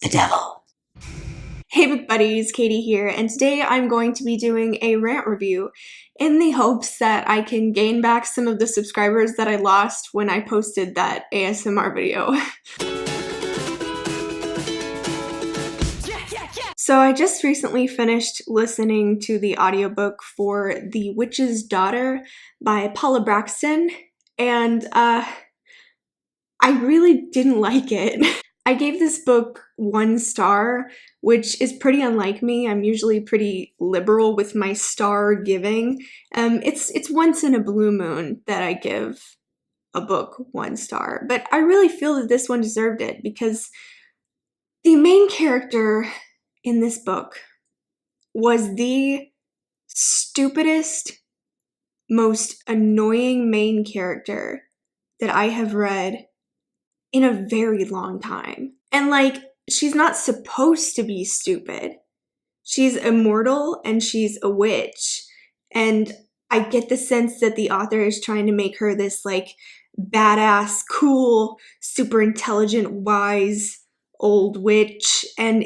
the devil. Hey book buddies, Katie here, and today I'm going to be doing a rant review in the hopes that I can gain back some of the subscribers that I lost when I posted that ASMR video. So I just recently finished listening to the audiobook for The Witch's Daughter by Paula Braxton, and I really didn't like it. I gave this book 1 star, which is pretty unlike me. I'm usually pretty liberal with my star giving. It's once in a blue moon that I give a book 1 star, but I really feel that this one deserved it because the main character in this book was the stupidest, most annoying main character that I have read in a very long time. And like, she's not supposed to be stupid. She's immortal and she's a witch. And I get the sense that the author is trying to make her this like badass, cool, super intelligent, wise old witch. And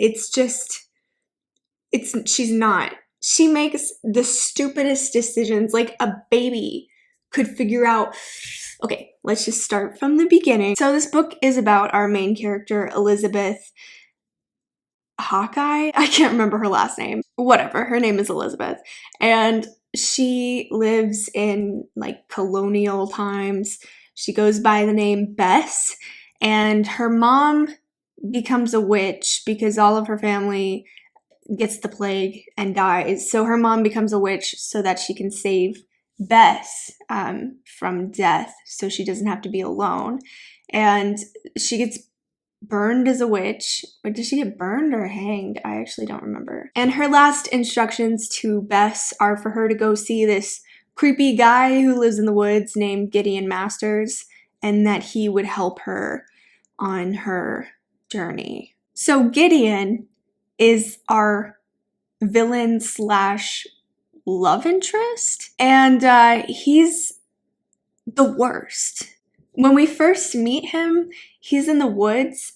she's not. She makes the stupidest decisions. Like a baby could figure out. Okay, let's just start from the beginning. So this book is about our main character, Elizabeth Hawkeye. I can't remember her last name. Whatever, her name is Elizabeth. And she lives in like colonial times. She goes by the name Bess, and her mom becomes a witch because all of her family gets the plague and dies. So her mom becomes a witch so that she can save Bess from death, so she doesn't have to be alone. And she gets burned as a witch. Wait, did she get burned or hanged? I actually don't remember. And her last instructions to Bess are for her to go see this creepy guy who lives in the woods named Gideon Masters, and that he would help her on her journey. So Gideon is our villain slash love interest, and he's the worst. When we first meet him, he's in the woods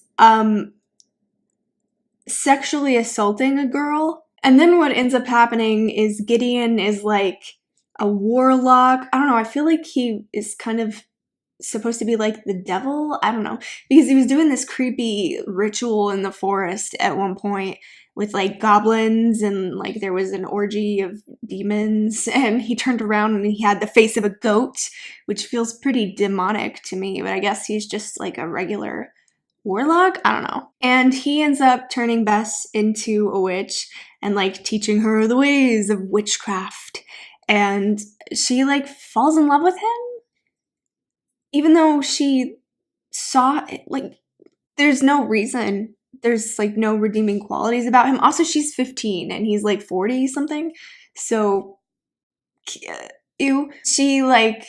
sexually assaulting a girl, and then what ends up happening is Gideon is like a warlock. I don't know, I feel like he is kind of supposed to be like the devil. I don't know, because he was doing this creepy ritual in the forest at one point with like goblins, and like there was an orgy of demons, and he turned around and he had the face of a goat, which feels pretty demonic to me, but I guess he's just like a regular warlock. I don't know. And he ends up turning Bess into a witch and like teaching her the ways of witchcraft, and she like falls in love with him even though she saw it. Like, there's no reason. There's like no redeeming qualities about him. Also, she's 15 and he's like 40 something. So, ew. She like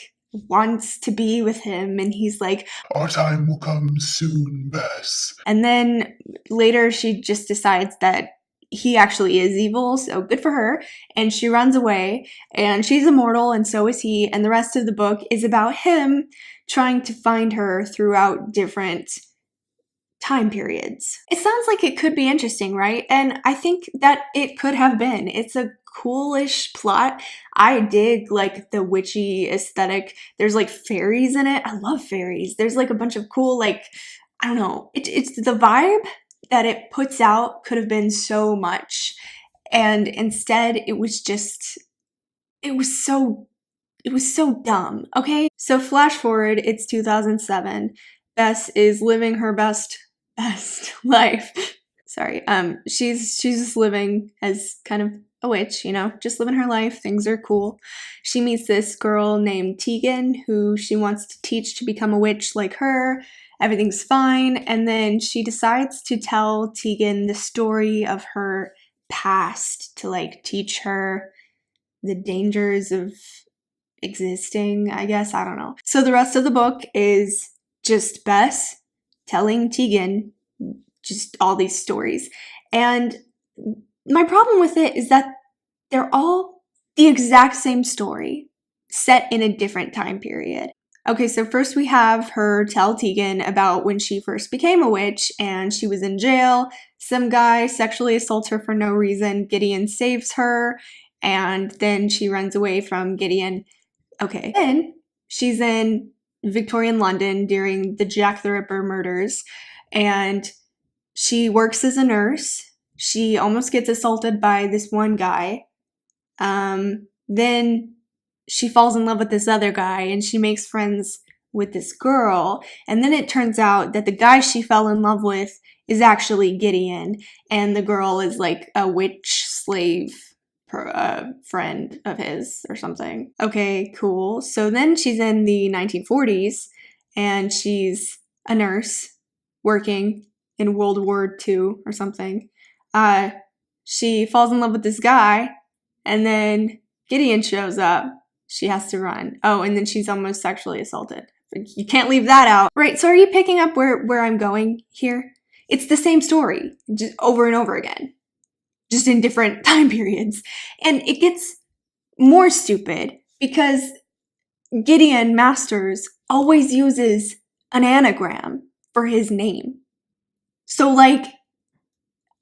wants to be with him, and he's like, our time will come soon, Bess. And then later she just decides that he actually is evil, so good for her, and she runs away, and she's immortal, and so is he, and the rest of the book is about him trying to find her throughout different time periods. It sounds like it could be interesting, right? And I think that it could have been. It's a coolish plot. I dig like the witchy aesthetic. There's like fairies in it. I love fairies. There's like a bunch of cool, like, I don't know. It's the vibe that it puts out could have been so much. And instead it was so dumb, okay? So flash forward, it's 2007. Bess is living her best life. Sorry. She's just living as kind of a witch, you know, just living her life. Things are cool. She meets this girl named Tegan who she wants to teach to become a witch like her. Everything's fine. And then she decides to tell Tegan the story of her past to like teach her the dangers of existing, I guess. I don't know. So the rest of the book is just Bess telling Tegan just all these stories. And my problem with it is that they're all the exact same story set in a different time period. Okay, so first we have her tell Tegan about when she first became a witch and she was in jail. Some guy sexually assaults her for no reason. Gideon saves her, and then she runs away from Gideon. Okay, then she's in Victorian London during the Jack the Ripper murders, and she works as a nurse. She almost gets assaulted by this one guy. Then she falls in love with this other guy and she makes friends with this girl. And then it turns out that the guy she fell in love with is actually Gideon, and the girl is like a witch slave friend of his or something. Okay, cool. So then she's in the 1940s and she's a nurse working in World War II or something. She falls in love with this guy, and then Gideon shows up. She has to run. Oh, and then she's almost sexually assaulted. You can't leave that out. Right, so are you picking up where I'm going here? It's the same story, just over and over again, just in different time periods. And it gets more stupid because Gideon Masters always uses an anagram for his name. So, like,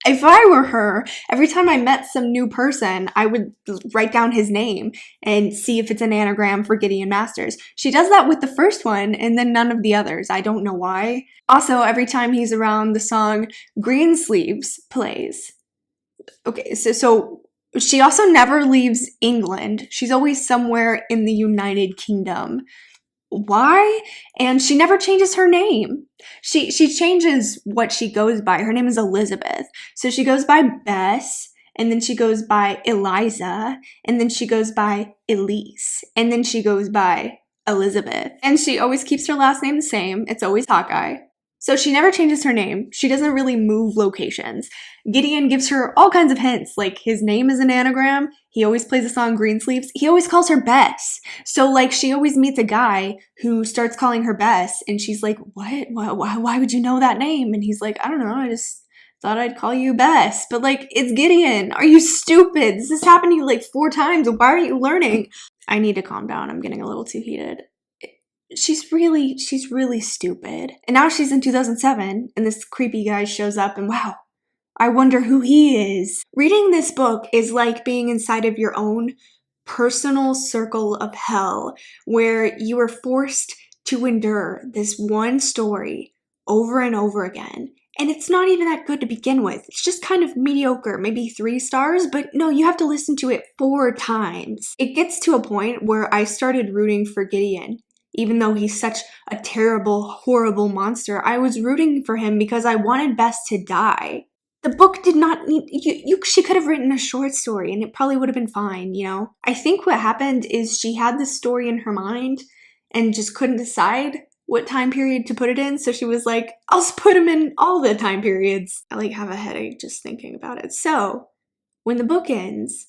if I were her, every time I met some new person, I would write down his name and see if it's an anagram for Gideon Masters. She does that with the first one and then none of the others. I don't know why. Also, every time he's around, the song Greensleeves plays. Okay, so she also never leaves England. She's always somewhere in the United Kingdom. Why? And she never changes her name. She changes what she goes by. Her name is Elizabeth. So she goes by Bess, and then she goes by Eliza, and then she goes by Elise, and then she goes by Elizabeth. And she always keeps her last name the same. It's always Hawkeye. So she never changes her name. She doesn't really move locations. Gideon gives her all kinds of hints, like his name is an anagram. He always plays the song Greensleeves. He always calls her Bess. So, like, she always meets a guy who starts calling her Bess, and she's like, what? Why would you know that name? And he's like, I don't know, I just thought I'd call you Bess. But, like, it's Gideon. Are you stupid? This has happened to you, like, 4 times. Why aren't you learning? I need to calm down. I'm getting a little too heated. She's really stupid. And now she's in 2007, and this creepy guy shows up, and wow, I wonder who he is. Reading this book is like being inside of your own personal circle of hell, where you are forced to endure this one story over and over again. And it's not even that good to begin with. It's just kind of mediocre, maybe 3 stars, but no, you have to listen to it 4 times. It gets to a point where I started rooting for Gideon. Even though he's such a terrible, horrible monster, I was rooting for him because I wanted Bess to die. The book did not need, she could have written a short story and it probably would have been fine, you know? I think what happened is she had this story in her mind and just couldn't decide what time period to put it in, so she was like, I'll just put him in all the time periods. I like have a headache just thinking about it. So, when the book ends,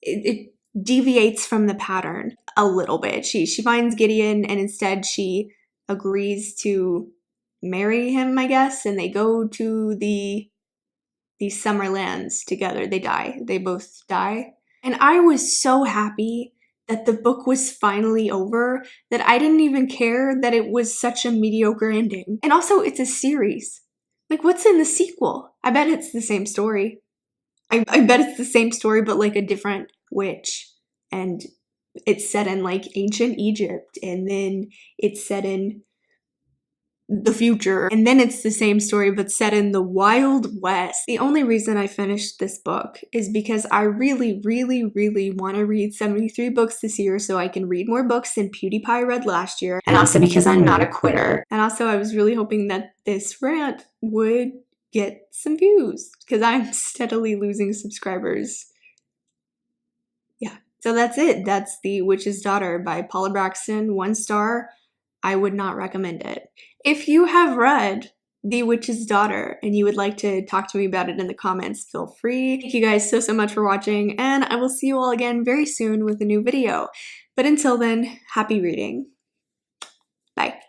it deviates from the pattern a little bit. She finds Gideon and instead she agrees to marry him, I guess, and they go to the summer lands together. They die. They both die. And I was so happy that the book was finally over that I didn't even care that it was such a mediocre ending. And also, it's a series. Like, what's in the sequel? I bet it's the same story. I bet it's the same story, but like a different witch. And it's set in like ancient Egypt, and then it's set in the future, and then it's the same story but set in the Wild West. The only reason I finished this book is because I really want to read 73 books this year so I can read more books than PewDiePie read last year, and also because I'm not a quitter. And also I was really hoping that this rant would get some views because I'm steadily losing subscribers. Yeah, so that's it. That's The Witch's Daughter by Paula Braxton. 1 star. I would not recommend it. If you have read The Witch's Daughter and you would like to talk to me about it in the comments, feel free. Thank you guys so much for watching, and I will see you all again very soon with a new video. But until then, happy reading. Bye.